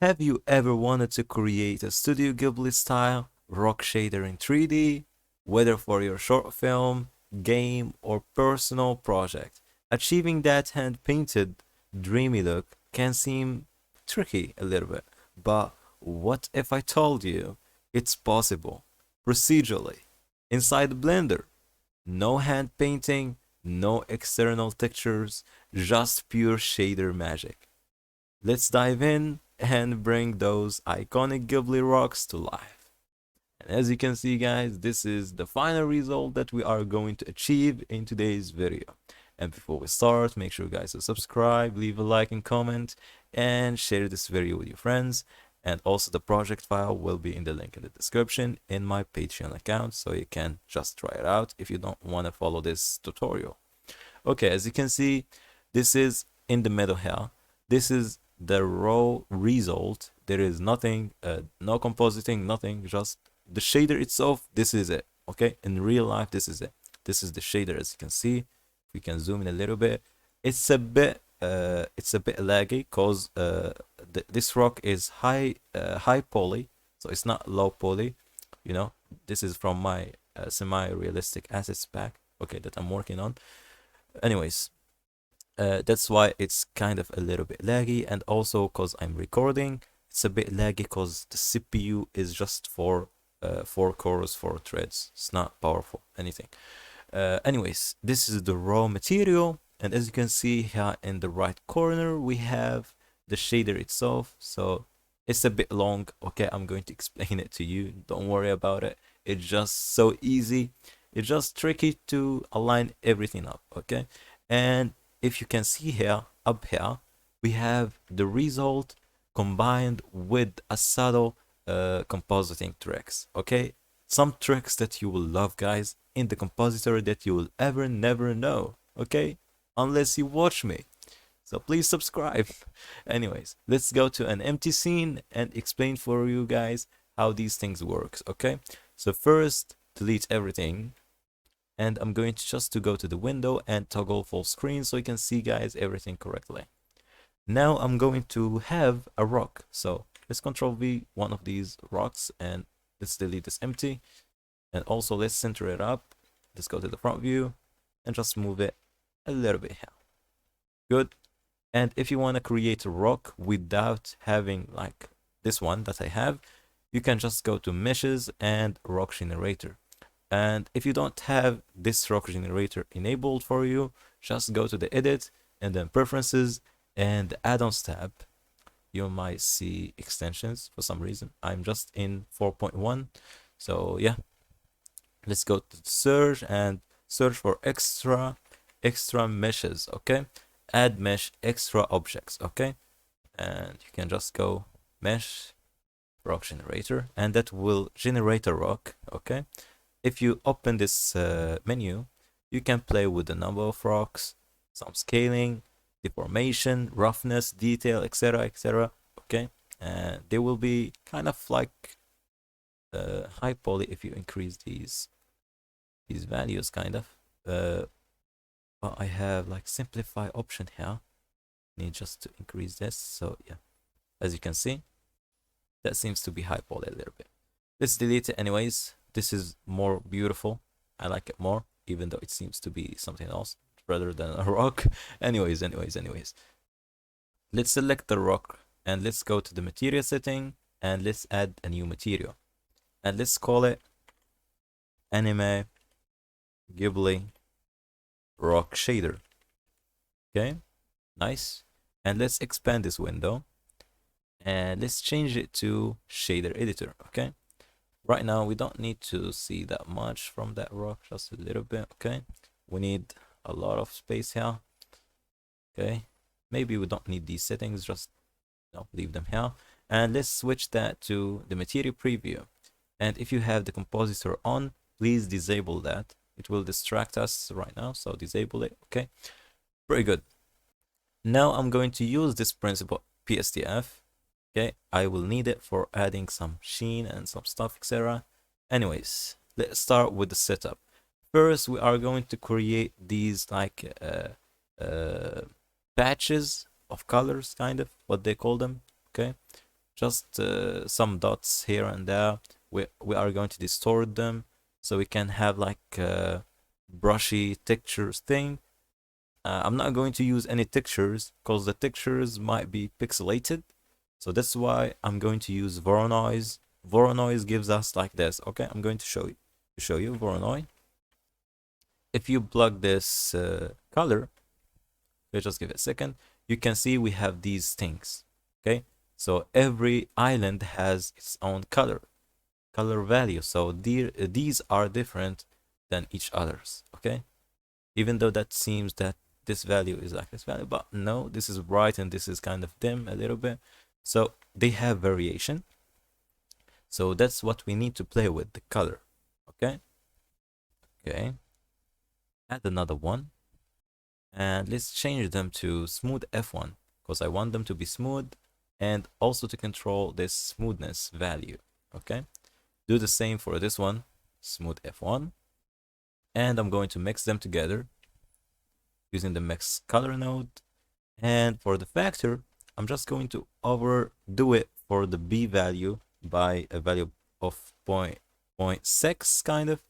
Have you ever wanted to create a Studio Ghibli style rock shader in 3D, whether for your short film, game, or personal project? Achieving that hand painted, dreamy look can seem tricky a little bit, but what if I told you it's possible procedurally inside Blender? No hand painting, no external textures, just pure shader magic. Let's dive in and bring those iconic Ghibli rocks to life. And as you can see, guys, this is the final result that we are going to achieve in today's video. And before we start, make sure guys to subscribe, leave a like and comment, and share this video with your friends. And also the project file will be in the link in the description in my Patreon account, so you can just try it out if you don't want to follow this tutorial. Okay, as you can see, this is in the middle here. This is the raw result. There is nothing, no compositing, nothing, just the shader itself. This is it. Okay, in real life, this is it. This is the shader, as you can see. We can zoom in a little bit. It's a bit laggy because this rock is high poly, so it's not low poly. You know, this is from my semi-realistic assets pack. Okay, that I'm working on. Anyways, that's why it's kind of a little bit laggy, and also because I'm recording, it's a bit laggy because the CPU is just for 4 cores, 4 threads. It's not powerful, anything. Anyways, this is the raw material, and as you can see here in the right corner, we have the shader itself. So it's a bit long. Okay, I'm going to explain it to you. Don't worry about it. It's just so easy. It's just tricky to align everything up. Okay, and if you can see here, up here, we have the result combined with a subtle compositing tricks. Okay, some tricks that you will love, guys, in the compositor that you will ever never know. Okay, unless you watch me. So please subscribe. Anyways, let's go to an empty scene and explain for you guys how these things works. Okay, so first delete everything, and I'm going to just to go to the window and toggle full screen so you can see, guys, everything correctly. Now I'm going to have a rock, so let's control V one of these rocks and let's delete this empty, and also let's center it up. Let's go to the front view and just move it a little bit here. Good. And if you want to create a rock without having like this one that I have, you can just go to meshes and rock generator. And if you don't have this rock generator enabled for you, just go to the edit and then preferences and add-ons tab. You might see extensions for some reason. I'm just in 4.1. So yeah, let's go to search and search for extra meshes. Okay, add mesh extra objects. Okay, and you can just go mesh rock generator, and that will generate a rock. Okay, if you open this menu, you can play with the number of rocks, some scaling, deformation, roughness, detail, etc., etc. Okay, and they will be kind of like high poly if you increase these values, kind of. But I have like simplify option here. Need just to increase this. So yeah, as you can see, that seems to be high poly a little bit. Let's delete it anyways. This is more beautiful. I like it more, even though it seems to be something else rather than a rock. anyways. Let's select the rock and let's go to the material setting and let's add a new material. And let's call it Anime Ghibli Rock Shader. Okay, nice. And let's expand this window and let's change it to shader editor. Okay, right now we don't need to see that much from that rock, just a little bit. Okay, we need a lot of space here. Okay, maybe we don't need these settings, just leave them here. And let's switch that to the material preview. And if you have the compositor on, please disable that. It will distract us right now, so disable it. Okay, very good. Now I'm going to use this principle PSTF. Okay, I will need it for adding some sheen and some stuff, etc. Anyways, let's start with the setup. First, we are going to create these like patches of colors, kind of what they call them. Okay, just some dots here and there. We are going to distort them so we can have like a brushy textures thing. I'm not going to use any textures because the textures might be pixelated. So that's why I'm going to use Voronoi. Voronoi gives us like this. Okay, I'm going to show you Voronoi. If you plug this color, just give it a second, you can see we have these things. Okay, so every island has its own color value. So these are different than each others. Okay, even though that seems that this value is like this value, but no, this is bright and this is kind of dim a little bit. So they have variation. So that's what we need to play with, the color. Okay. Okay. Add another one. And let's change them to smooth F1 because I want them to be smooth and also to control this smoothness value. Okay. Do the same for this one, smooth F1. And I'm going to mix them together using the mix color node. And for the factor, I'm just going to overdo it for the B value by a value of 0.6 kind of,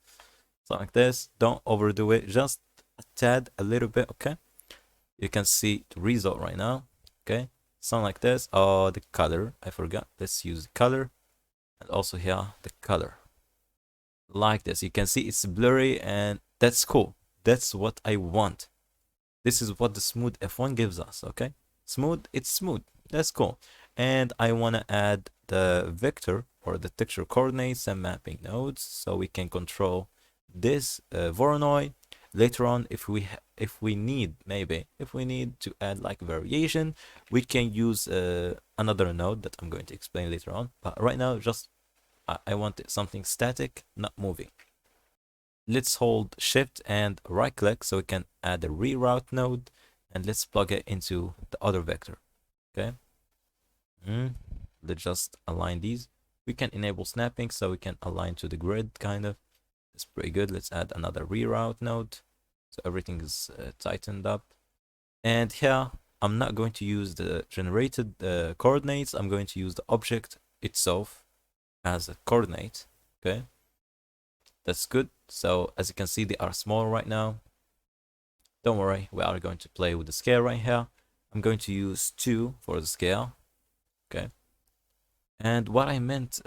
something like this. Don't overdo it, just a tad, a little bit. Okay, you can see the result right now. Okay, something like this. Oh, the color, I forgot. Let's use the color, and also here the color like this. You can see it's blurry, and that's cool. That's what I want. This is what the smooth F1 gives us. Okay, smooth, it's smooth. That's cool. And I want to add the vector or the texture coordinates and mapping nodes so we can control this Voronoi. Later on, if we need, maybe if we need to add like variation, we can use another node that I'm going to explain later on. But right now, just I want something static, not moving. Let's hold shift and right click so we can add a reroute node, and let's plug it into the other vector. Okay. Let's just align these. We can enable snapping so we can align to the grid kind of. It's pretty good. Let's add another reroute node so everything is tightened up. And here I'm not going to use the generated coordinates. I'm going to use the object itself as a coordinate. Okay, that's good. So as you can see, they are small right now. Don't worry, we are going to play with the scale right here. I'm going to use 2 for the scale. Okay, and what I meant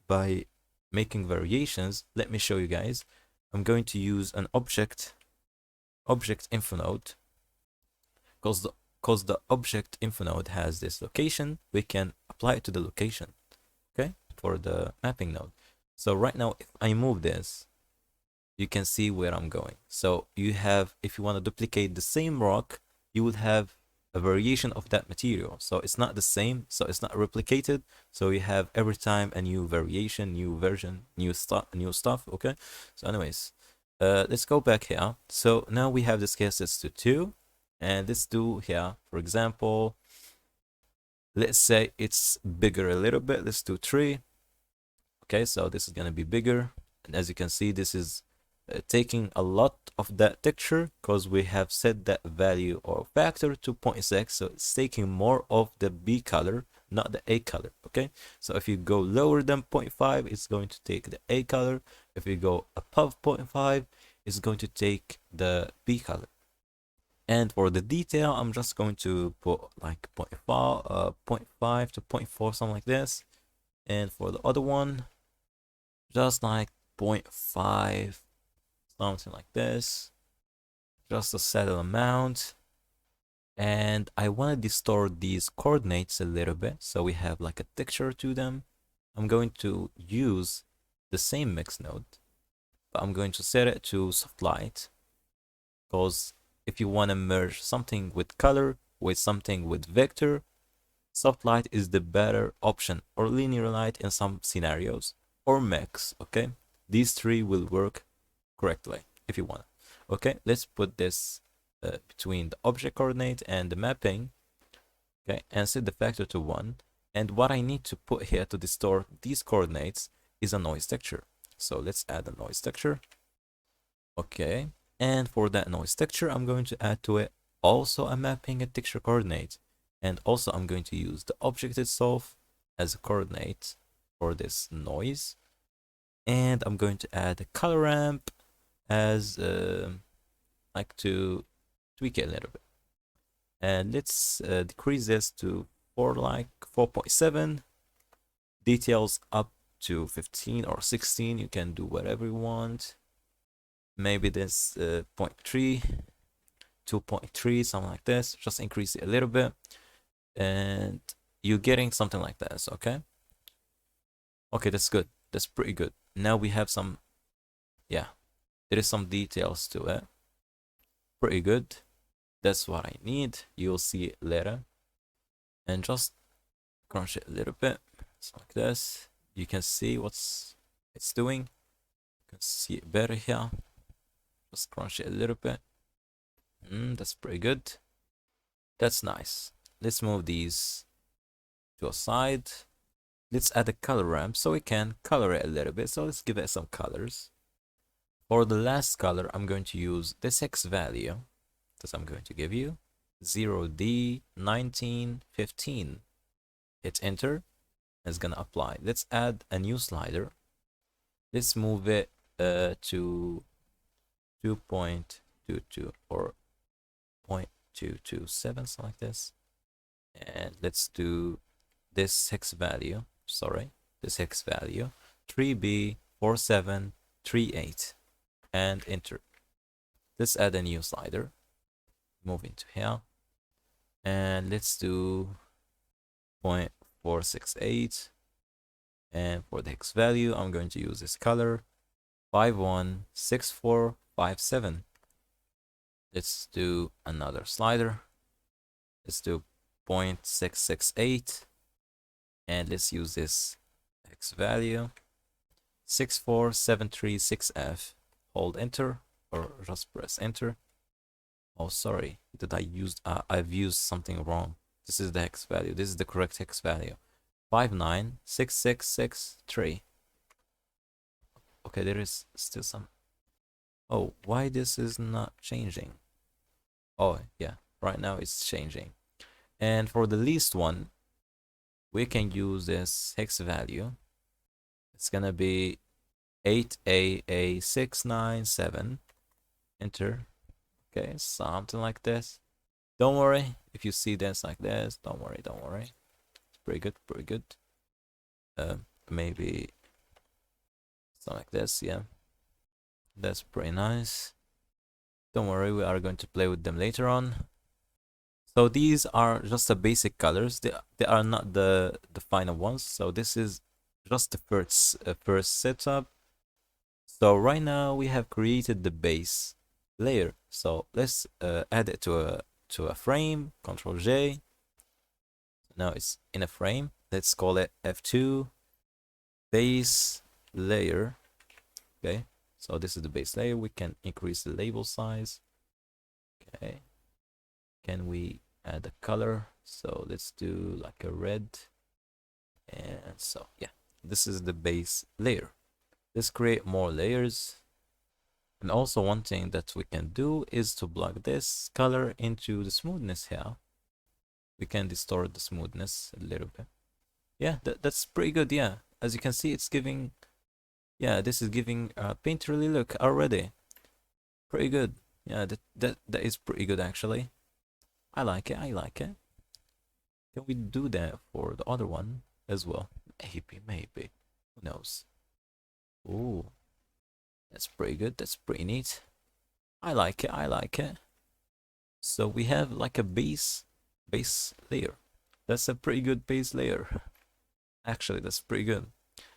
by making variations, let me show you guys. I'm going to use an object info node because the object info node has this location. We can apply it to the location, okay, for the mapping node. So right now, if I move this, you can see where I'm going. So you have, if you want to duplicate the same rock, you would have a variation of that material. So it's not the same, so it's not replicated. So you have every time a new variation, new version, new stuff. Okay. So anyways, let's go back here. So now we have the scale sets to 2, and let's do here, for example, let's say it's bigger a little bit. Let's do 3. Okay, so this is gonna be bigger, and as you can see, this is taking a lot of that texture because we have set that value or factor to 0.6, so it's taking more of the B color, not the A color. Okay, so if you go lower than 0.5, it's going to take the A color. If you go above 0.5, it's going to take the B color. And for the detail, I'm just going to put like 0.5 to 0.4, something like this. And for the other one, just like 0.5, something like this, just a settled amount. And I want to distort these coordinates a little bit so we have like a texture to them. I'm going to use the same mix node, but I'm going to set it to soft light, because if you want to merge something with color with something with vector, soft light is the better option, or linear light in some scenarios, or mix. Okay, these 3 will work correctly if you want. Okay, let's put this between the object coordinate and the mapping. Okay, and set the factor to 1. And what I need to put here to distort these coordinates is a noise texture. So let's add a noise texture. Okay, and for that noise texture, I'm going to add to it also a mapping and texture coordinate. And also I'm going to use the object itself as a coordinate for this noise. And I'm going to add a color ramp as like to tweak it a little bit. And let's decrease this to 4.7. Details up to 15 or 16. You can do whatever you want. Maybe this 0.3, 2.3, something like this. Just increase it a little bit, and you're getting something like this. Okay. Okay, that's good. That's pretty good. Now we have some, yeah, there is some details to it. Pretty good. That's what I need. You'll see it later. And just crunch it a little bit. So like this. You can see what's it's doing. You can see it better here. Just crunch it a little bit. That's pretty good. That's nice. Let's move these to a side. Let's add a color ramp so we can color it a little bit. So let's give it some colors. For the last color, I'm going to use this X value that I'm going to give you. 0D1915. Hit enter. It's gonna apply. Let's add a new slider. Let's move it to 2.22 or 0.227, something like this. And let's do this hex value. Sorry, this hex value 3B4738 and enter. Let's add a new slider. Move into here and let's do 0.468. And for the hex value, I'm going to use this color 516457. Let's do another slider. Let's do 0.668. And let's use this hex value 64736F. Hold enter or just press enter. Oh, sorry, I've used something wrong. This is the hex value. This is the correct hex value. 596663. Okay, there is still some. Oh, why this is not changing? Oh, yeah, right now it's changing. And for the least one, we can use this hex value. It's gonna be 8AA697. Enter. Okay, something like this. Don't worry if you see this like this. Don't worry. It's pretty good, pretty good. Maybe something like this. Yeah, that's pretty nice. Don't worry, we are going to play with them later on. So these are just the basic colors. They are not the final ones. So this is just the first setup. So right now we have created the base layer. So let's add it to a frame. Control J. Now it's in a frame. Let's call it F2 base layer. Okay. So this is the base layer. We can increase the label size. Okay. Can we add a color? So let's do like a red. And so yeah, this is the base layer. Let's create more layers. And also one thing that we can do is to plug this color into the smoothness here. We can distort the smoothness a little bit. Yeah, that's pretty good. Yeah, as you can see, it's giving, yeah, this is giving a painterly look already. Pretty good. Yeah, that is pretty good actually. I like it. Can we do that for the other one as well? Maybe. Who knows? Ooh, that's pretty good. That's pretty neat. I like it. So we have like a base layer. That's a pretty good base layer. Actually, that's pretty good.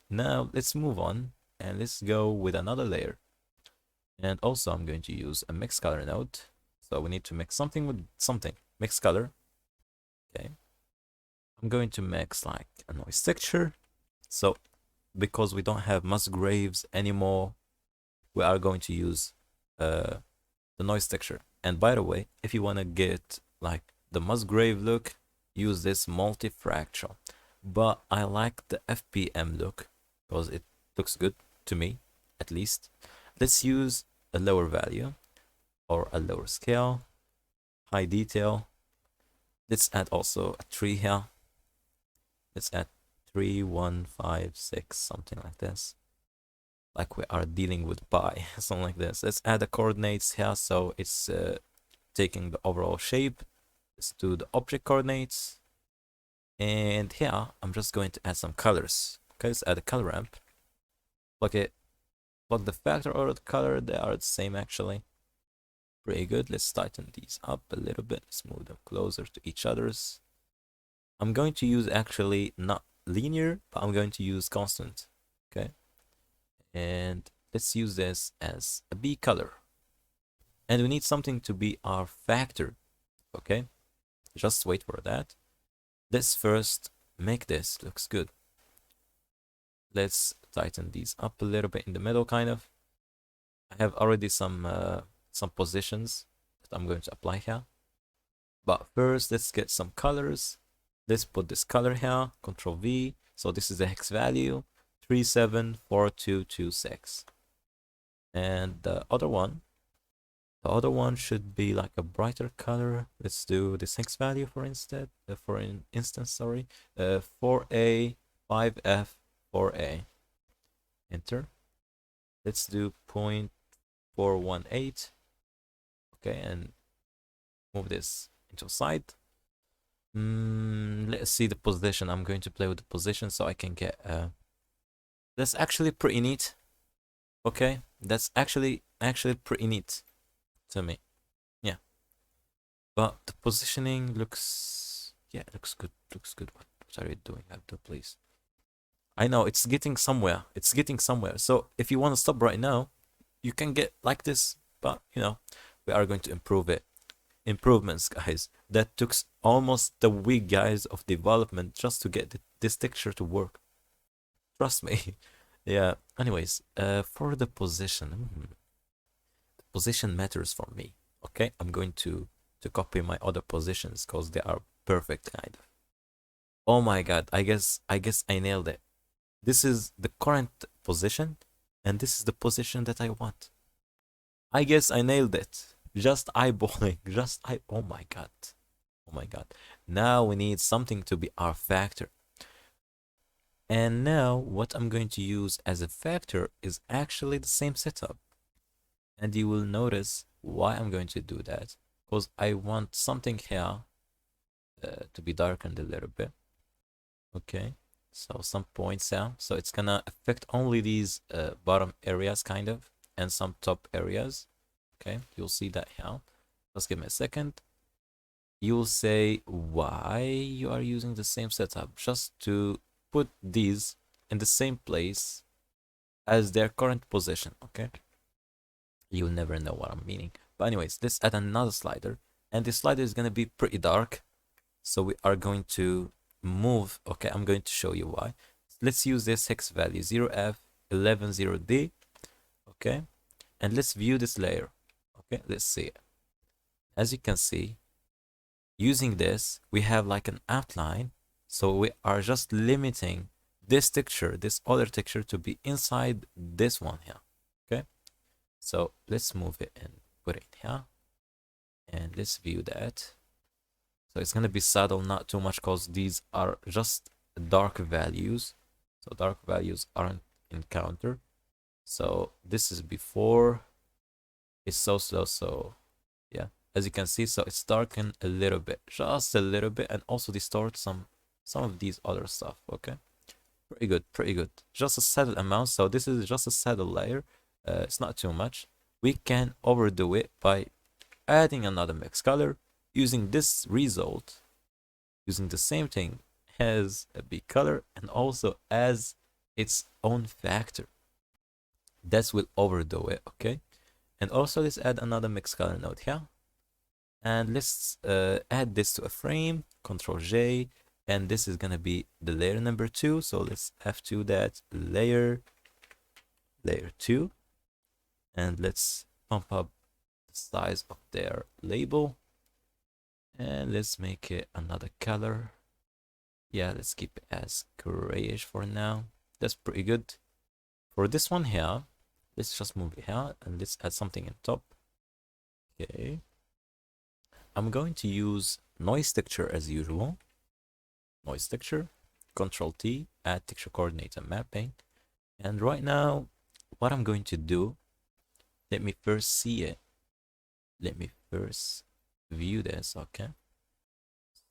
Now let's move on and let's go with another layer. And also I'm going to use a mix color node. So we need to mix something with something. Mix color. Okay. I'm going to mix like a noise texture. So because we don't have Musgraves anymore, we are going to use the noise texture. And by the way, if you want to get like the Musgrave look, use this multi-fractal. But I like the FPM look because it looks good to me, at least. Let's use a lower value or a lower scale, high detail. Let's add also a tree here. Let's add 3156, something like this. Like we are dealing with pi, something like this. Let's add the coordinates here so it's taking the overall shape. Let's do the object coordinates. And here, I'm just going to add some colors. Okay, let's add a color ramp. Plug it, plug the factor or the color, they are the same actually. Pretty good. Let's tighten these up a little bit. Let's move them closer to each other's. I'm going to use actually not linear, but I'm going to use constant. Okay. And let's use this as a B color. And we need something to be our factor. Okay. Just wait for that. Let's first make this looks good. Let's tighten these up a little bit in the middle, kind of. I have already some positions that I'm going to apply here. But first, let's get some colors. Let's put this color here, Control V. So this is the hex value, 374226. And the other one should be like a brighter color. Let's do this hex value for instance, sorry, 4A, 5F, 4A. Enter. Let's do 0.418. Okay, and move this into a side. Let's see the position. I'm going to play with the position so I can get that's actually pretty neat. Okay, that's actually pretty neat to me. Yeah, but the positioning looks, yeah, it looks good. Looks good. What are you doing, Abdul? Please. I know it's getting somewhere. It's getting somewhere. So if you want to stop right now, you can get like this. But you know, we are going to improve it. Improvements, guys. That took almost a week, guys, of development just to get this texture to work. Trust me. Yeah. Anyways, for the position, the position matters for me. Okay, I'm going to copy my other positions because they are perfect, kind of. Oh my god! I guess I nailed it. This is the current position, and this is the position that I want. I guess I nailed it. Just eyeballing. Oh my god. Oh my god. Now we need something to be our factor. And now what I'm going to use as a factor is actually the same setup. And you will notice why I'm going to do that. Because I want something here to be darkened a little bit. Okay. So some points here. So it's gonna affect only these bottom areas, kind of, and some top areas. Okay, you'll see that here. Just give me a second. You'll say why you are using the same setup, just to put these in the same place as their current position. Okay, you'll never know what I'm meaning. But anyways, let's add another slider, and this slider is gonna be pretty dark. So we are going to move. Okay, I'm going to show you why. Let's use this hex value 0F110D. Okay, and let's view this layer. Okay, let's see it. As you can see, using this, we have like an outline. So we are just limiting this texture, this other texture, to be inside this one here. Okay, so let's move it and put it here. And let's view that. So it's gonna be subtle, not too much, because these are just dark values. So dark values aren't encountered. So this is before. It's so slow, so yeah, as you can see, so it's darkened a little bit, just a little bit, and also distort some of these other stuff. Okay, pretty good, pretty good. Just a settled amount. So this is just a settled layer. It's not too much. We can overdo it by adding another mix color, using this result, using the same thing as a big color and also as its own factor. That will overdo it. Okay. And also let's add another mix color node here. And let's add this to a frame, Control J, and this is gonna be the layer number 2. So let's F2 that layer 2, and let's pump up the size of their label, and let's make it another color. Yeah, let's keep it as grayish for now. That's pretty good. For this one here, let's just move it here and let's add something in top. Okay. I'm going to use noise texture as usual. Noise texture. Control T, add texture coordinates and mapping. And right now, what I'm going to do, let me first see it. Let me first view this, okay?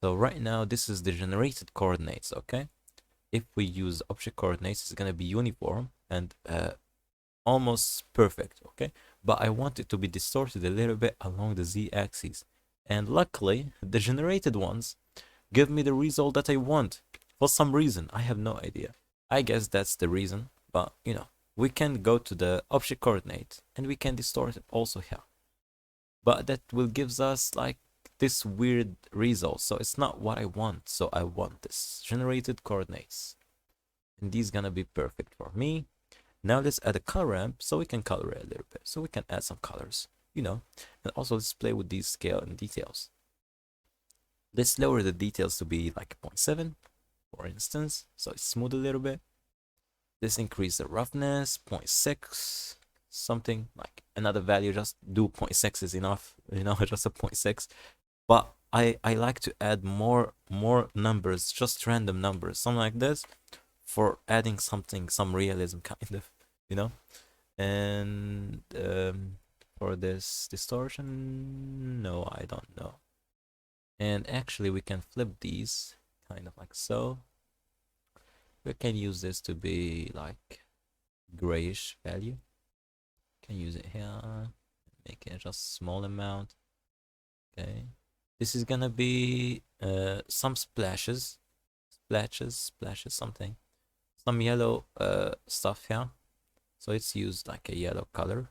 So right now, this is the generated coordinates, okay? If we use object coordinates, it's gonna be uniform and almost perfect, okay? But I want it to be distorted a little bit along the z-axis. And luckily, the generated ones give me the result that I want. For some reason, I have no idea. I guess that's the reason, but you know, we can go to the object coordinate and we can distort it also here. But that will gives us like this weird result. So it's not what I want. So I want this generated coordinates. And these gonna be perfect for me. Now let's add a color ramp so we can color it a little bit. So we can add some colors, you know, and also let's play with these scale and details. Let's lower the details to be like 0.7, for instance, so it's smooth a little bit. Let's increase the roughness, 0.6, something like another value, just do 0.6 is enough, you know, just a 0.6. But I like to add more numbers, just random numbers, something like this, for adding something, some realism kind of, you know. And for this distortion, no, I don't know. And actually we can flip these kind of like so. We can use this to be like grayish value. Can use it here, make it just small amount. Okay, this is gonna be some splashes, something, some yellow stuff here. So it's used like a yellow color.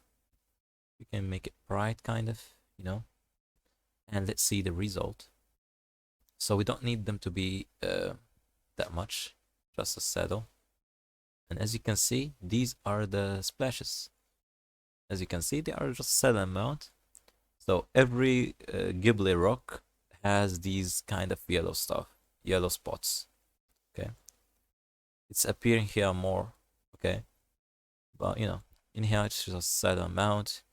You can make it bright kind of, you know. And let's see the result. So we don't need them to be that much, just a saddle. And as you can see, these are the splashes. As you can see, they are just set amount. So every Ghibli rock has these kind of yellow stuff, yellow spots. Okay, it's appearing here more. Okay, but you know, in here it's just set amount,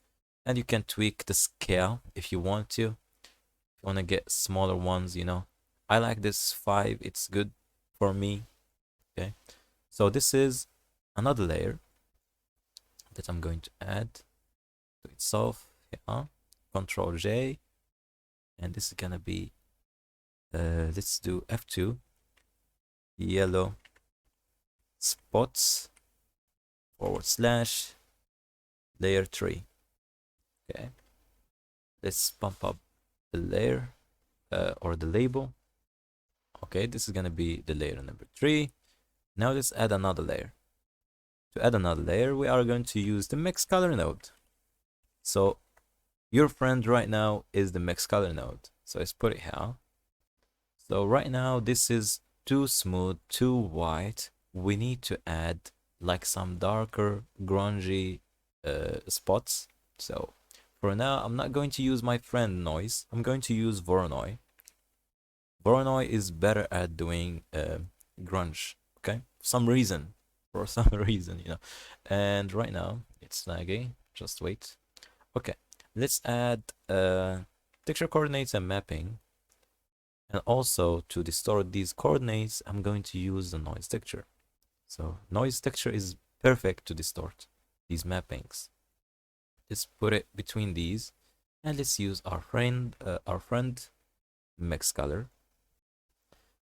and you can tweak the scale if you want to. If you want to get smaller ones, you know, I like this 5. It's good for me. Okay, so this is another layer that I'm going to add to itself. Yeah, Control J, and this is gonna be let's do F2, yellow spots / layer 3. Okay, let's bump up the layer or the label. Okay, this is gonna be the layer number 3. Now let's add another layer. To add another layer, we are going to use the mix color node. So your friend right now is the mix color node. So let's put it here. So right now this is too smooth, too white. We need to add like some darker, grungy spots. So for now, I'm not going to use my friend noise. I'm going to use Voronoi. Voronoi is better at doing grunge. Okay, for some reason, you know. And right now it's laggy. Just wait. Okay, let's add texture coordinates and mapping. And also to distort these coordinates, I'm going to use the noise texture. So noise texture is perfect to distort these mappings. Let's put it between these, and let's use our friend mix color.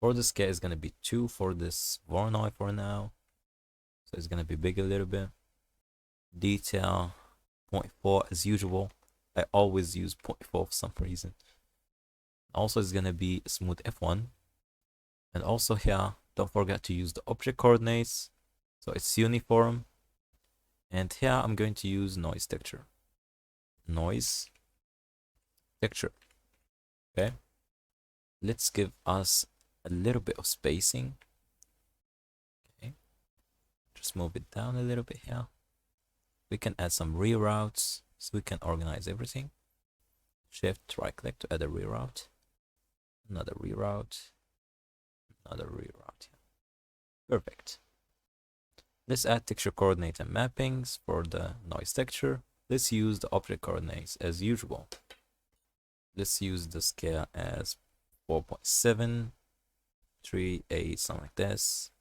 For the scale is gonna be 2 for this Voronoi for now, so it's gonna be big a little bit. Detail 0.4 as usual. I always use 0.4 for some reason. Also, it's gonna be smooth F1, and also here, don't forget to use the object coordinates, so it's uniform. And here I'm going to use noise texture. Noise texture. Okay. Let's give us a little bit of spacing. Okay. Just move it down a little bit here. We can add some reroutes so we can organize everything. Shift right click to add a reroute. Another reroute. Another reroute. Perfect. Let's add texture coordinate and mappings for the noise texture. Let's use the object coordinates as usual. Let's use the scale as 4.7. 3, 8, something like this,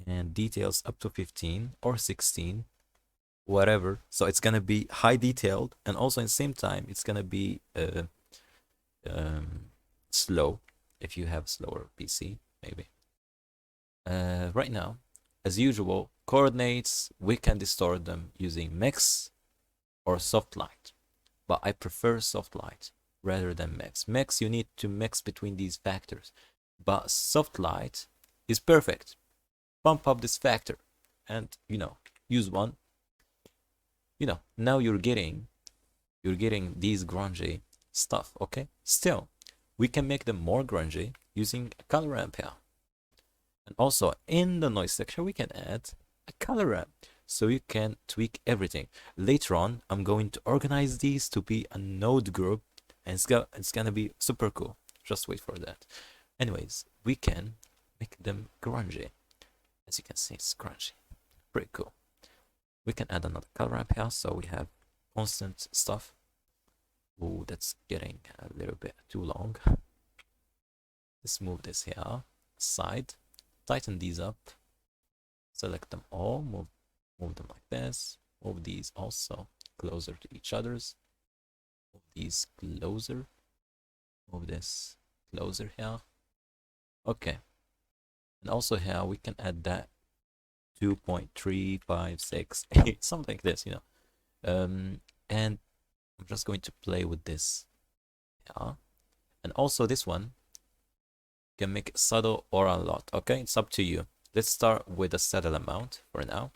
and details up to 15 or 16, whatever. So it's gonna be high detailed, and also in the same time, it's gonna be slow if you have slower PC, maybe. Right now, as usual, coordinates, we can distort them using mix or soft light, but I prefer soft light rather than mix. Mix, you need to mix between these factors, but soft light is perfect. Pump up this factor and, use one. Now you're getting these grungy stuff, okay? Still, we can make them more grungy using a color ramp here. And also in the noise section, we can add a color ramp so you can tweak everything. Later on, I'm going to organize these to be a node group, and it's gonna be super cool. Just wait for that. Anyways, we can make them grungy. As you can see, it's grungy. Pretty cool. We can add another color ramp here, so we have constant stuff. Oh, that's getting a little bit too long. Let's move this here aside. Tighten these up. Select them all. Move them like this. Move these also closer to each other's. Move these closer. Move this closer here. Okay. And also here we can add that 2.356, something like this, and I'm just going to play with this. Yeah. And also this one can make it subtle or a lot. Okay, it's up to you. Let's start with a subtle amount for now.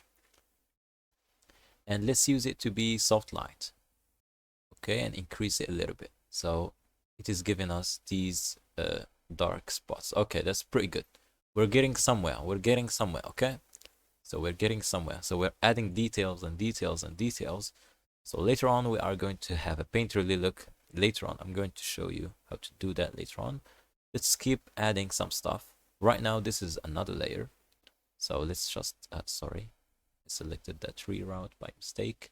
And let's use it to be soft light. Okay, and increase it a little bit. So it is giving us these dark spots. Okay, that's pretty good. We're getting somewhere. Okay? So we're getting somewhere. So we're adding details and details and details. So later on, we are going to have a painterly look. Later on, I'm going to show you how to do that later on. Let's keep adding some stuff. Right now, this is another layer. So let's just, sorry, I selected that tree route by mistake.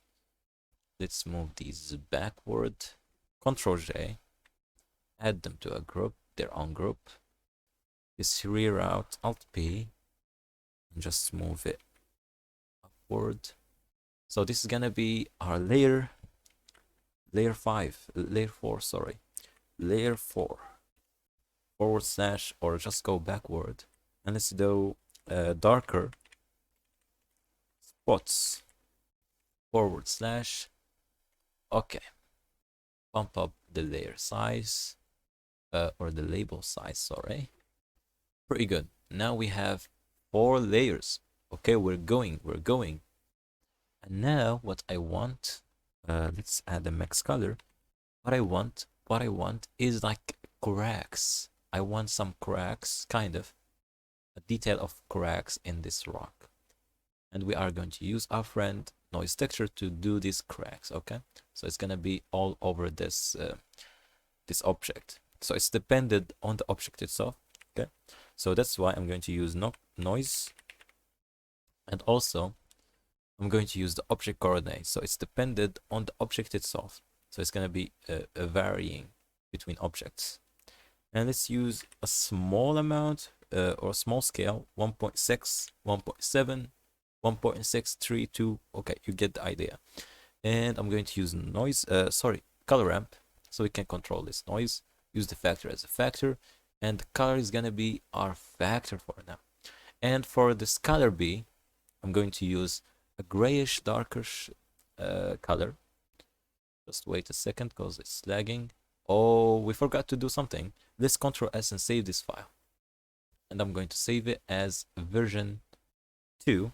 Let's move these backward. Control J, add them to a group, their own group. This reroute, Alt P, and just move it upward. So this is gonna be our layer 4, sorry. Layer 4, / or just go backward. And let's do darker spots, / okay. Bump up the layer size, or the label size, sorry. Pretty good. Now we have 4 layers. Okay, we're going. And now what I want, let's add the max color. What I want is like cracks. I want some cracks, kind of a detail of cracks in this rock. And we are going to use our friend noise texture to do these cracks, okay? So it's gonna be all over this this object. So it's dependent on the object itself, okay? So that's why I'm going to use noise, and also I'm going to use the object coordinate. So it's dependent on the object itself. So it's gonna be varying between objects. And let's use a small amount or small scale, 1.6, 1.7, 1.632. Okay, you get the idea. And I'm going to use color ramp, so we can control this noise. Use the factor as a factor, and the color is gonna be our factor for now. And for this color B, I'm going to use a grayish, darkish color. Just wait a second because it's lagging. Oh, we forgot to do something. Let's Ctrl S and save this file. And I'm going to save it as version 2.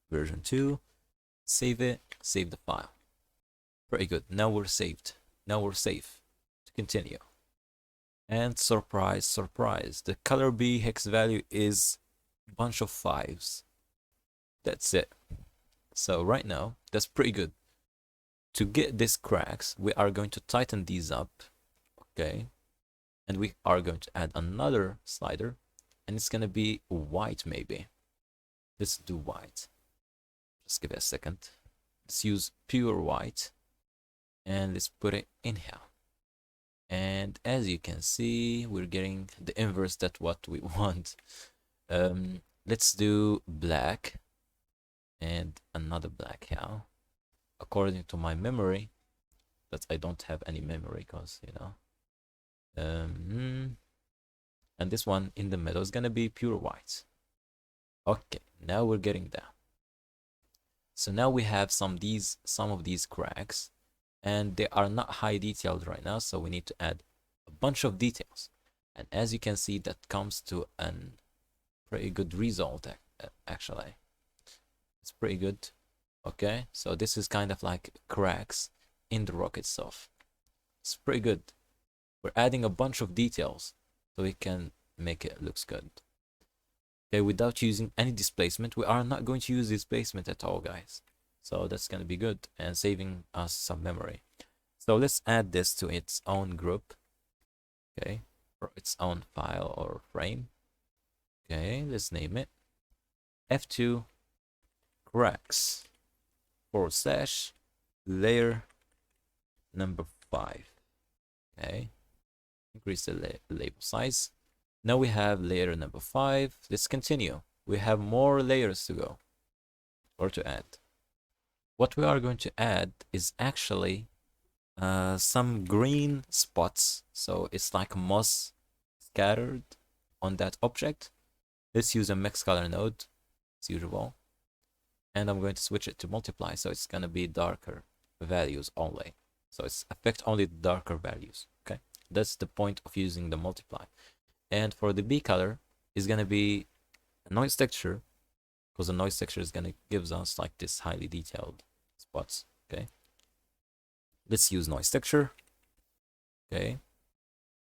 Version 2. Save it. Save the file. Very good. Now we're saved. Now we're safe to continue. And surprise, surprise. The color B hex value is a bunch of 5s. That's it. So right now, that's pretty good. To get these cracks, we are going to tighten these up, okay? And we are going to add another slider, and it's gonna be white maybe. Let's do white. Just give it a second. Let's use pure white, and let's put it in here. And as you can see, we're getting the inverse that what we want. Let's do black and another black here. According to my memory, but I don't have any memory because, you know. And this one in the middle is gonna be pure white. Okay, now we're getting there. So now we have some of these cracks, and they are not high detailed right now, so we need to add a bunch of details. And as you can see, that comes to an pretty good result actually. It's pretty good. Okay, so this is kind of like cracks in the rock itself. It's pretty good. We're adding a bunch of details so we can make it looks good. Okay, without using any displacement. We are not going to use displacement at all, guys. So that's going to be good and saving us some memory. So let's add this to its own group. Okay, or its own file or frame. Okay, let's name it F2 cracks / layer number 5. Okay, increase the label size. Now we have layer number 5. Let's continue. We have more layers to go or to add. What we are going to add is actually some green spots. So it's like moss scattered on that object. Let's use a mix color node as usual. And I'm going to switch it to multiply. So it's going to be darker values only. So it's affect only the darker values. Okay, that's the point of using the multiply. And for the B color is going to be a noise texture, because the noise texture is going to give us like this highly detailed spots. Okay, let's use noise texture. Okay,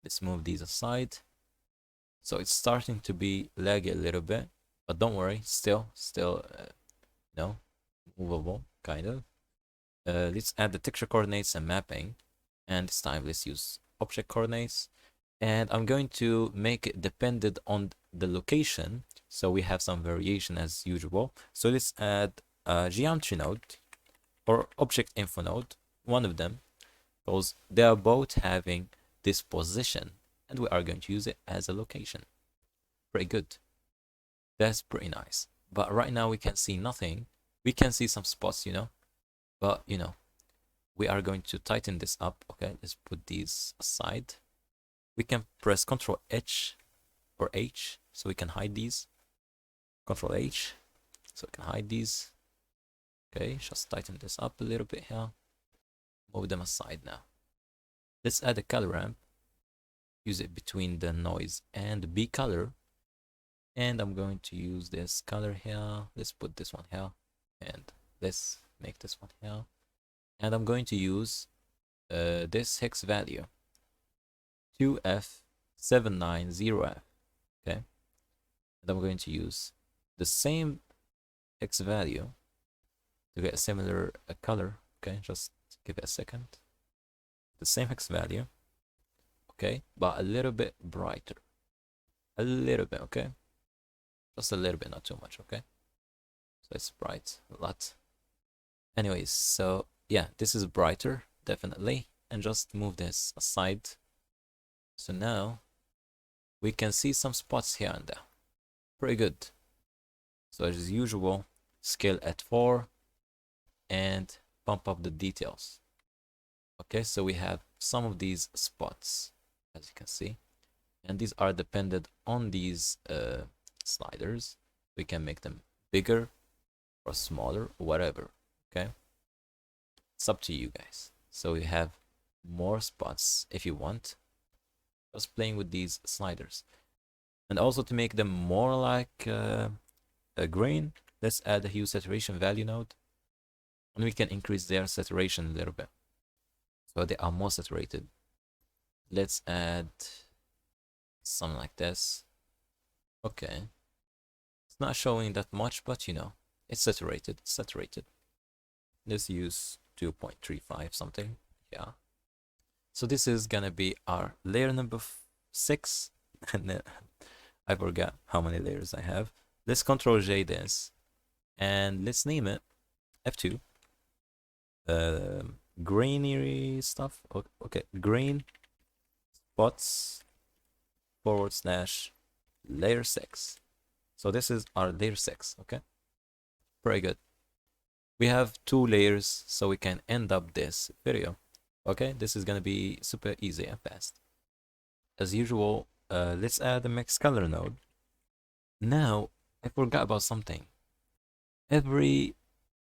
let's move these aside. So it's starting to be laggy a little bit, but don't worry, still no, movable kind of. Let's add the texture coordinates and mapping, and this time let's use object coordinates. And I'm going to make it dependent on the location, so we have some variation as usual. So let's add a geometry node or object info node, one of them, because they are both having this position, and we are going to use it as a location. Pretty good. That's pretty nice. But right now we can see nothing. We can see some spots, you know, but you know, we are going to tighten this up. Okay, let's put these aside. We can press Ctrl H or H so we can hide these. Ctrl H so we can hide these. Okay, just tighten this up a little bit here. Move them aside now. Let's add a color ramp. Use it between the noise and the B color. And I'm going to use this color here. Let's put this one here. And let's make this one here. And I'm going to use this hex value. 2F790F. Okay, and I'm going to use the same X value to get a similar color. Okay, just give it a second. The same X value, okay, but a little bit brighter. A little bit, okay, just a little bit, not too much. Okay, so it's bright a lot. Anyways, so yeah, this is brighter definitely, and just move this aside. So now we can see some spots here and there. Pretty good. So as usual, scale at 4 and pump up the details. Okay, so we have some of these spots, as you can see, and these are dependent on these sliders. We can make them bigger or smaller, or whatever. Okay, it's up to you guys. So we have more spots if you want. Just playing with these sliders. And also to make them more like a grain, let's add a hue saturation value node. And we can increase their saturation a little bit, so they are more saturated. Let's add something like this. Okay. It's not showing that much, but you know, it's saturated. It's saturated. Let's use 2.35 something. Yeah. So this is gonna be our layer number 6. And then I forgot how many layers I have. Let's Ctrl J this and let's name it F2. Greenery stuff. Okay, green spots / layer 6. So this is our layer 6, okay? Very good. We have 2 layers, so we can end up this video. Okay, this is gonna be super easy and fast. As usual, let's add a mix color node. Now, I forgot about something. Every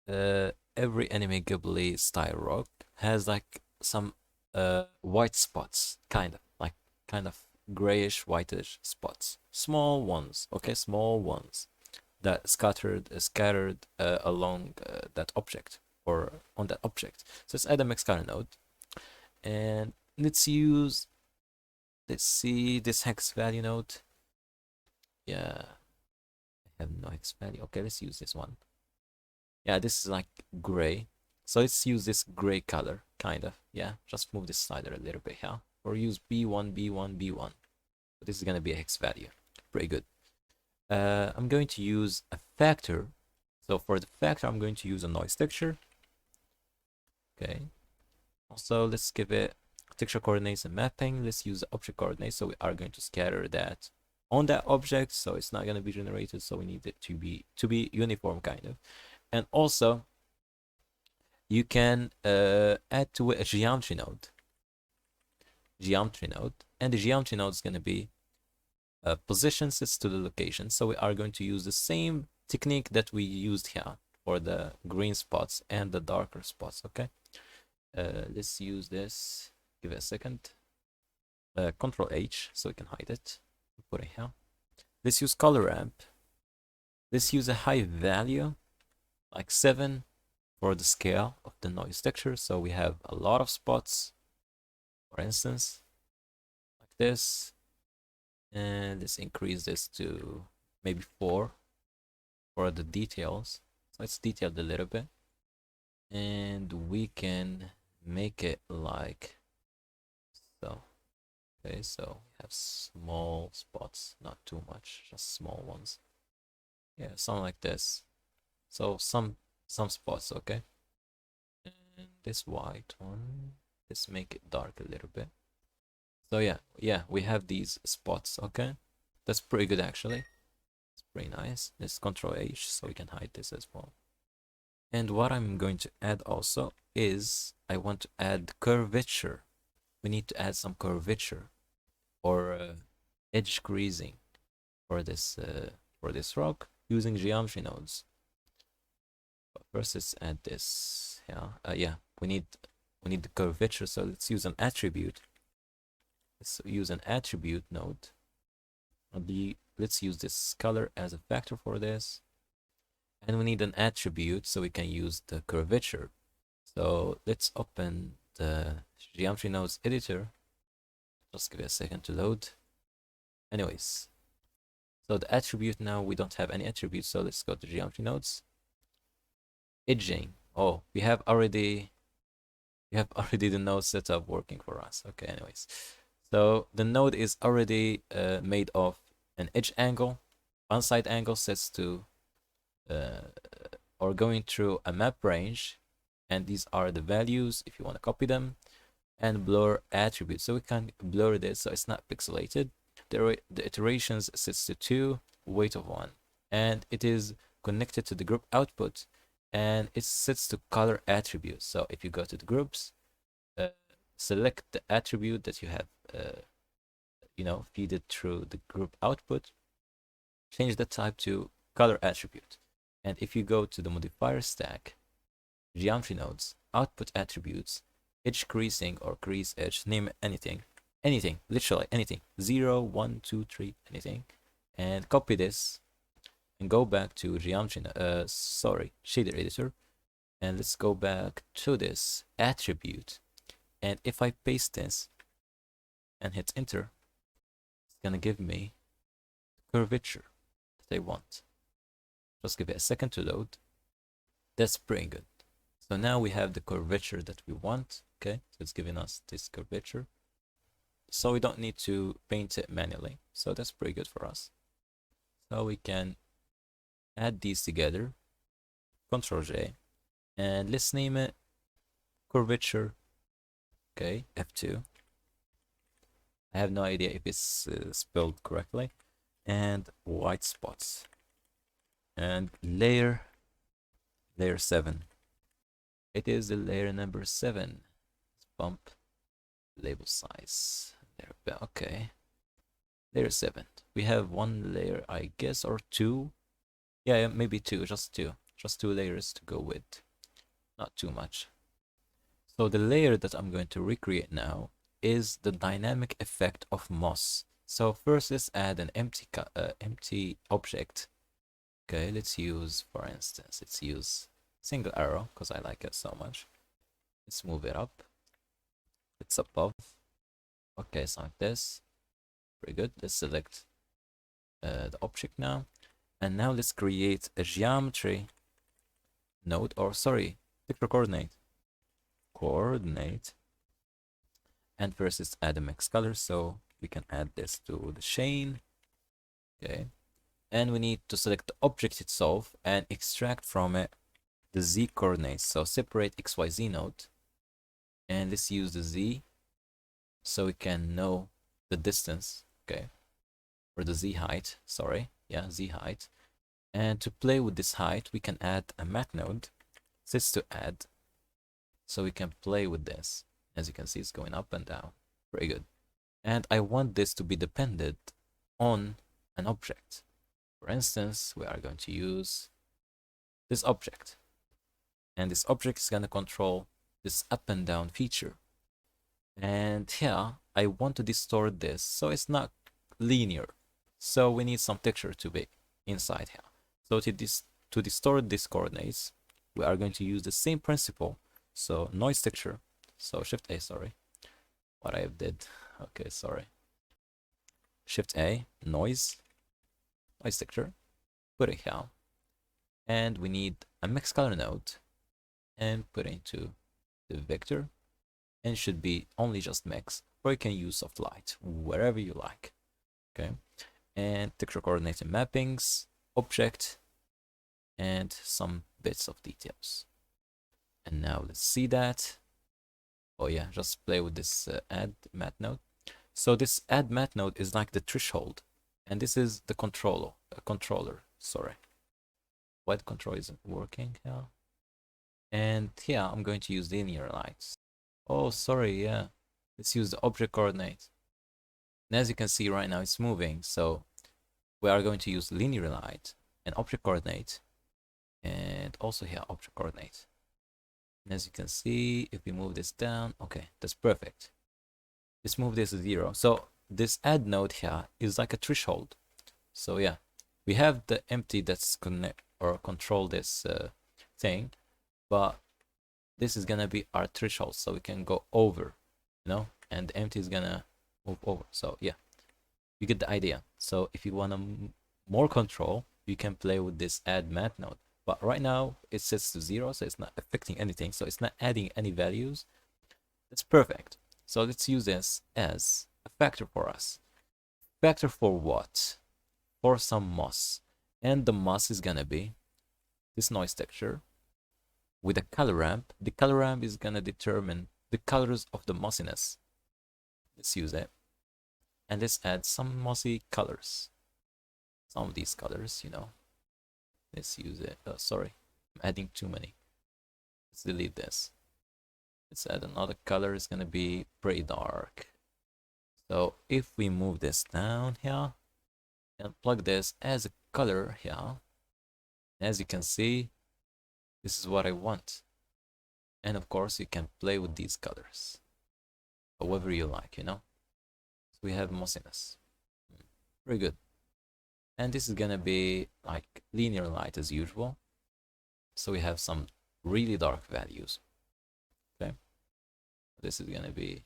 anime Ghibli style rock has like some white spots, kind of grayish whitish spots, small ones, okay, small ones that scattered along that object or on that object. So let's add a mix color node, and let's see this hex value node. Yeah, I have no hex value. Okay, let's use this one. Yeah, this is like gray. So let's use this gray color, kind of. Yeah, just move this slider a little bit here. Or use B1, B1, B1. But this is gonna be a hex value. Pretty good. I'm going to use a factor. So for the factor, I'm going to use a noise texture. Okay. Also, let's give it texture coordinates and mapping. Let's use the object coordinates. So we are going to scatter that on that object. So it's not going to be generated. So we need it to be uniform, kind of. And also, you can add to it a geometry node. And the geometry node is going to be position sets to the location. So we are going to use the same technique that we used here for the green spots and the darker spots. Okay, let's use this. Give it a second. Control H so we can hide it. Put it here. Let's use color ramp. Let's use a high value, like 7, for the scale of the noise texture. So we have a lot of spots, for instance, like this. And let's increase this to maybe 4 for the details. So let's detail it a little bit. And we can make it like so. Okay, so we have small spots, not too much, just small ones. Yeah, something like this. So some spots, okay. And this white one, let's make it dark a little bit. So yeah, we have these spots, okay. That's pretty good actually. It's pretty nice. Let's Control H so we can hide this as well. And what I'm going to add also is I want to add curvature. We need to add some curvature or edge creasing for this rock using geometry nodes. But first, let's add this. Yeah, we need the curvature. So let's use an attribute. Let's use an attribute node. Let's use this color as a factor for this. And we need an attribute so we can use the curvature. So let's open the geometry nodes editor. Just give it a second to load. Anyways, so the attribute now, we don't have any attributes, so let's go to geometry nodes. Edging. Oh, we have already the node set up working for us. Okay, anyways. So the node is already made of an edge angle, one side angle sets to or going through a map range, and these are the values if you want to copy them, and blur attribute. So we can blur this so it's not pixelated. The iterations sets to 2, weight of 1, and it is connected to the group output, and it sets to color attribute. So if you go to the groups, select the attribute that you have feed it through the group output, change the type to color attribute. And if you go to the modifier stack, geometry nodes, output attributes, edge creasing or crease edge, name anything, literally anything, 0, 1, 2, 3, anything, and copy this and go back to geometry, shader editor, and let's go back to this attribute. And if I paste this and hit enter, it's gonna give me curvature that I want. Just give it a second to load. That's pretty good. So now we have the curvature that we want. Okay, so it's giving us this curvature. So we don't need to paint it manually. So that's pretty good for us. So we can add these together. Control J. And let's name it curvature. Okay, F2. I have no idea if it's spelled correctly. And white spots. And layer 7. It is the layer number 7. Let's bump label size. There, okay. Layer 7. We have one layer, I guess, or two. Yeah, maybe two, just two. Just two layers to go with. Not too much. So the layer that I'm going to recreate now is the dynamic effect of moss. So first let's add an empty object. Okay, let's use, for instance, let's use single arrow because I like it so much. Let's move it up. It's above. Okay, so like this. Very good. Let's select the object now. And now let's create a geometry node, or sorry, vector coordinate. And first let's add a mix color, so we can add this to the chain. Okay. And we need to select the object itself and extract from it the z coordinates. So separate xyz node. And let's use the z so we can know the distance, okay? Or the z height, sorry. Yeah, z height. And to play with this height, we can add a mat node. Sets to add. So we can play with this. As you can see, it's going up and down. Very good. And I want this to be dependent on an object. For instance, we are going to use this object. And this object is going to control this up and down feature. And here, I want to distort this so it's not linear. So we need some texture to be inside here. So to distort these coordinates, we are going to use the same principle. So noise texture. So Shift A, sorry. What I did. Okay, sorry. Shift A, noise texture. Put it here. And we need a mix color node. And put it into the vector. And it should be only just mix. Or you can use soft light, wherever you like. Okay. And texture coordinate and mappings, object, and some bits of details. And now let's see that. Oh yeah, just play with this add mat node. So this add mat node is like the threshold, and this is the controller. Sorry, white control isn't working here. And here I'm going to use linear lights. Oh, sorry, yeah. Let's use the object coordinate. And as you can see right now, it's moving. So we are going to use linear light and object coordinate, and also here object coordinate. And as you can see, if we move this down, okay, that's perfect. Let's move this to 0. So this add node here is like a threshold. So yeah, we have the empty that's connect or control this thing, but this is gonna be our threshold, so we can go over, you know, and the empty is gonna move over. So yeah, you get the idea. So if you want more control, you can play with this add mat node. But right now it sets to 0, so it's not affecting anything. So it's not adding any values. That's perfect. So let's use this as a factor for us. Factor for what? For some moss. And the moss is gonna be this noise texture with a color ramp. The color ramp is gonna determine the colors of the mossiness. Let's use it. And let's add some mossy colors. Some of these colors, you know. Let's use it. Sorry, I'm adding too many. Let's delete this. Let's add another color. It's gonna be pretty dark. So if we move this down here and plug this as a color here, as you can see, this is what I want. And of course, you can play with these colors however you like, you know. So we have mossiness. Very good. And this is gonna be like linear light as usual. So we have some really dark values. Okay. This is gonna be,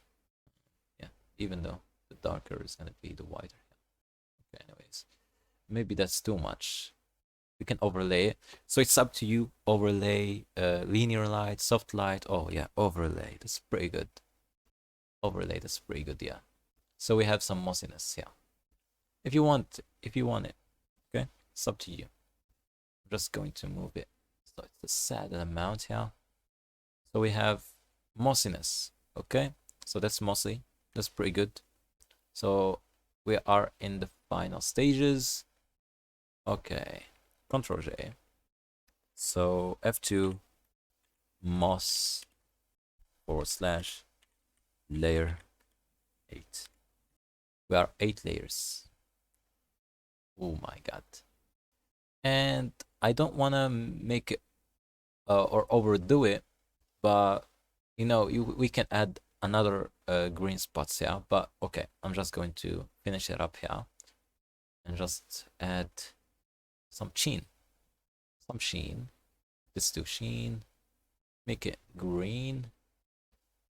yeah, even though the darker is gonna be the wider. Okay, anyways. Maybe that's too much. We can overlay it. So it's up to you. Overlay, linear light, soft light. Oh yeah, overlay. That's pretty good. Overlay, that's pretty good, yeah. So we have some mossiness here. If you want it. Okay, it's up to you. I'm just going to move it so it's the sad amount here. So we have mossiness. Okay, so that's mossy. That's pretty good. So we are in the final stages. Okay, Control J. So F2 moss / layer 8. We are 8 layers. Oh my god. And I don't want to make it or overdo it, but you know, we can add another green spots here. But okay, I'm just going to finish it up here and just add some sheen. Some sheen. Let's do sheen. Make it green.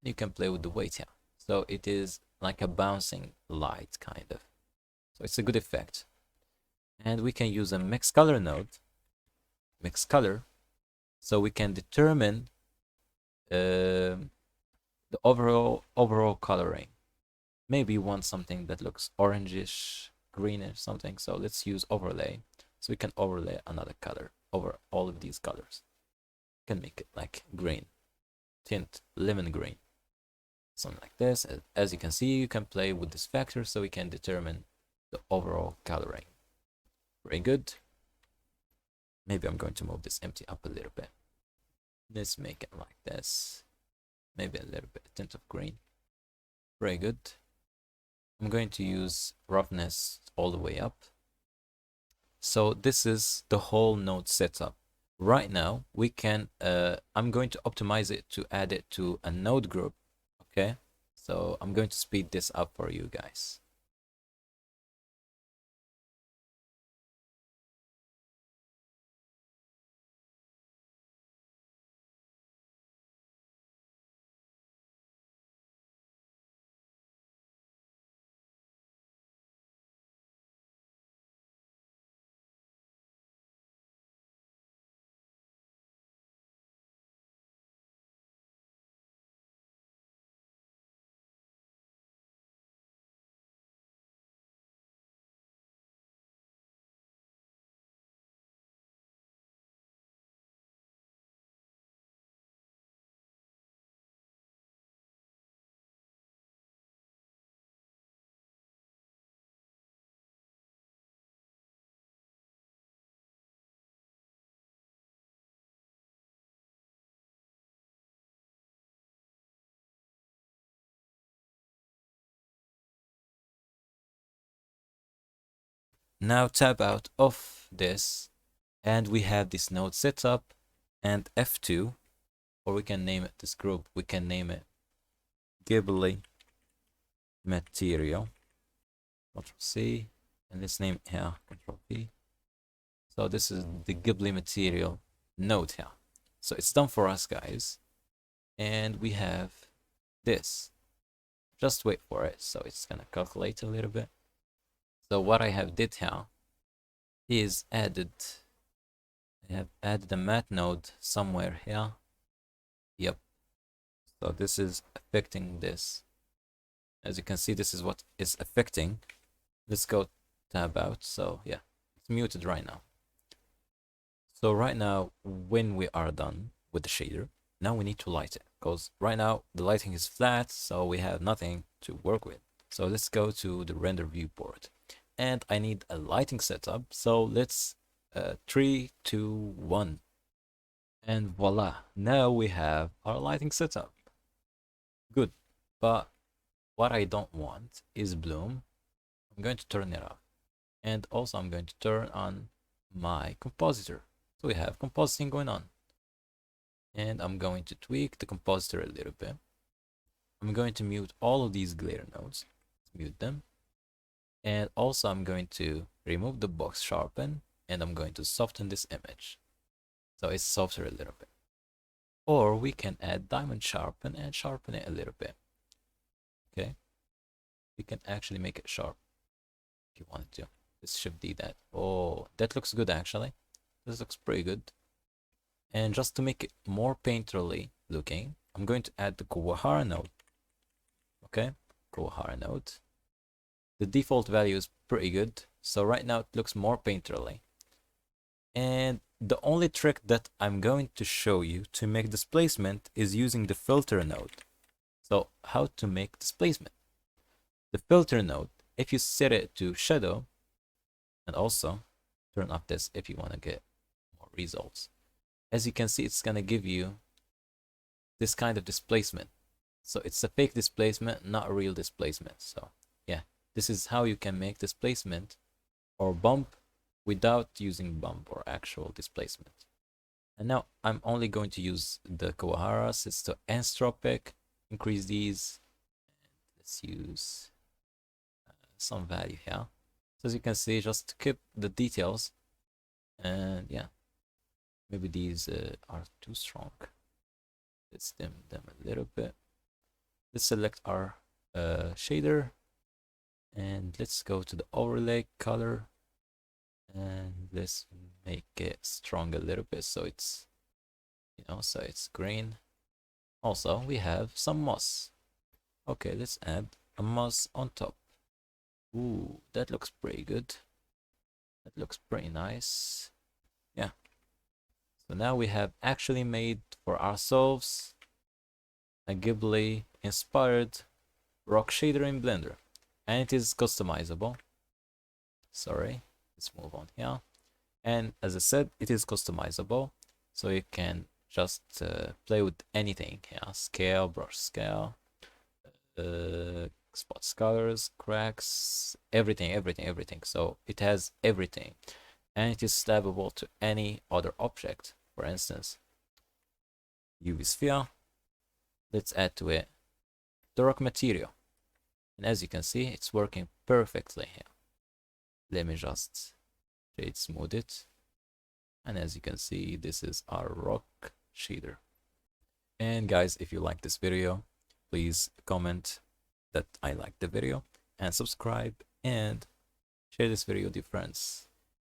You can play with the weight here. So it is like a bouncing light, kind of. So it's a good effect. And we can use a mix color node. Mix color. So we can determine the overall coloring. Maybe you want something that looks orangish, greenish, something. So let's use overlay. So we can overlay another color over all of these colors. You can make it like green, tint lemon green, something like this. As you can see, you can play with this factor so we can determine the overall coloring. Very good. Maybe I'm going to move this empty up a little bit. Let's make it like this. Maybe a little bit tint of green. Very good. I'm going to use roughness all the way up. So this is the whole node setup. Right now, we can, I'm going to optimize it to add it to a node group, okay? So I'm going to speed this up for you guys. Now tab out of this, and we have this node setup and F2, or we can name it this group. We can name it Ghibli material. Control C, and let's name it here Control V. So this is the Ghibli material node here. So it's done for us, guys, and we have this. Just wait for it. So it's gonna calculate a little bit. So what I have did here is I have added a matte node somewhere here. Yep. So this is affecting this. As you can see, this is what is affecting. Let's go tab out. So yeah, it's muted right now. So right now, when we are done with the shader, now we need to light it, because right now the lighting is flat, so we have nothing to work with. So let's go to the render viewport, and I need a lighting setup. So let's 3, 2, 1, and voila, now we have our lighting setup. Good, but what I don't want is bloom. I'm going to turn it off, and also I'm going to turn on my compositor. So we have compositing going on, and I'm going to tweak the compositor a little bit. I'm going to mute all of these glare nodes. Mute them. And also I'm going to remove the box sharpen, and I'm going to soften this image so it's softer a little bit. Or we can add diamond sharpen and sharpen it a little bit. Okay, we can actually make it sharp if you wanted to. Let's shift D that. Oh, that looks good actually. This looks pretty good. And just to make it more painterly looking, I'm going to add the Kuwahara node. Okay, Kuwahara node. The default value is pretty good, so right now it looks more painterly. And the only trick that I'm going to show you to make displacement is using the filter node. So how to make displacement? The filter node, if you set it to shadow, and also turn off this if you want to get more results. As you can see, it's gonna give you this kind of displacement. So it's a fake displacement, not a real displacement. So yeah, this is how you can make displacement or bump without using bump or actual displacement. And now I'm only going to use the Kawaharas. It's the anthropic. Increase these. Let's use some value here. So as you can see, just to keep the details. And yeah, maybe these are too strong. Let's dim them a little bit. Let's select our shader. And let's go to the overlay color. And let's make it strong a little bit so it's, so it's green. Also, we have some moss. Okay, let's add a moss on top. Ooh, that looks pretty good. That looks pretty nice. Yeah. So now we have actually made for ourselves a Ghibli inspired rock shader in Blender. And it is customizable. Sorry, let's move on here. And as I said, it is customizable. So you can just play with anything here. Scale, brush scale, spots, colors, cracks, everything. So it has everything. And it is slappable to any other object. For instance, UV sphere. Let's add to it the rock material. And as you can see, it's working perfectly here. Let me just shade smooth it. And as you can see, this is our rock shader. And guys, if you like this video, please comment that I like the video and subscribe and share this video with your friends.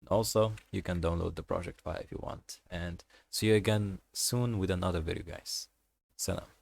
Also, you can download the project file if you want. And see you again soon with another video, guys. Salam.